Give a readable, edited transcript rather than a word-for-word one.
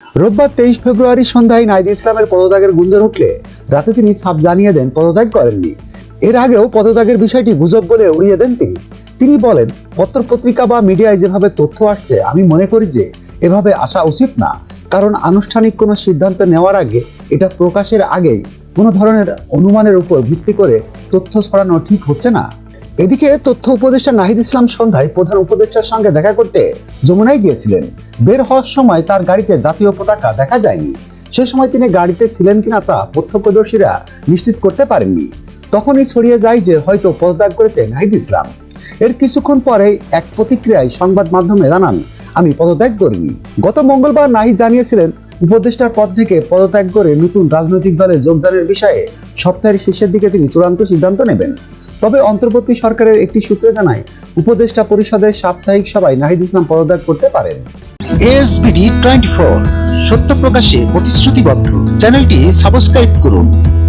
রোববার 23 ফেব্রুয়ারি সন্ধ্যায় নাহিদ ইসলামের পদত্যাগের গুঞ্জন উঠলে রাতে তিনি সাফ জানিয়ে দেন পদত্যাগ করেননি। এর আগেও পদত্যাগের বিষয়টি গুজব বলে উড়িয়ে দেন তিনি বলেন, পত্রপত্রিকা বা মিডিয়ায় যেভাবে তথ্য আসছে আমি মনে করি যে এভাবে আসা উচিত না, কারণ আনুষ্ঠানিক কোনো সিদ্ধান্ত নেওয়ার আগে এটা প্রকাশের আগেই কোনো ধরনের অনুমানের উপর ভিত্তি করে তথ্য ছড়ানো ঠিক হচ্ছে না। এদিকে তথ্য উপদেষ্টা নাহিদ ইসলাম সন্ধ্যায় প্রধান উপদেষ্টার সঙ্গে দেখা করতে যমুনায় গিয়েছিলেন। বের হওয়ার সময় তার গাড়িতে জাতীয় পতাকা দেখা যায়নি। সে সময় তিনি গাড়িতে ছিলেন কিনা তা প্রত্যক্ষদর্শীরা নিশ্চিত করতে পারেননি। তখনই ছড়িয়ে যায় যে হয়তো পদত্যাগ করেছে নাহিদ ইসলাম। এর কিছুক্ষণ পরে এক প্রতিক্রিয়ায় সংবাদ মাধ্যমে জানান, আমি পদত্যাগ করিনি। গত মঙ্গলবার নাহিদ জানিয়েছিলেন উপদেষ্টার পদ থেকে পদত্যাগ করে নতুন রাজনৈতিক দলে যোগদানের বিষয়ে সপ্তাহের শেষের দিকে তিনি চূড়ান্ত সিদ্ধান্ত নেবেন। তবে অন্তর্বর্তী সরকারের একটি সূত্রে জানায়, উপদেষ্টা পরিষদের সাপ্তাহিক সভায় নাহিদ ইসলাম পদত্যাগ করতে পারেন। ASBD 24 সত্য প্রকাশে প্রতিশ্রুতিবদ্ধ। চ্যানেলটি সাবস্ক্রাইব করুন।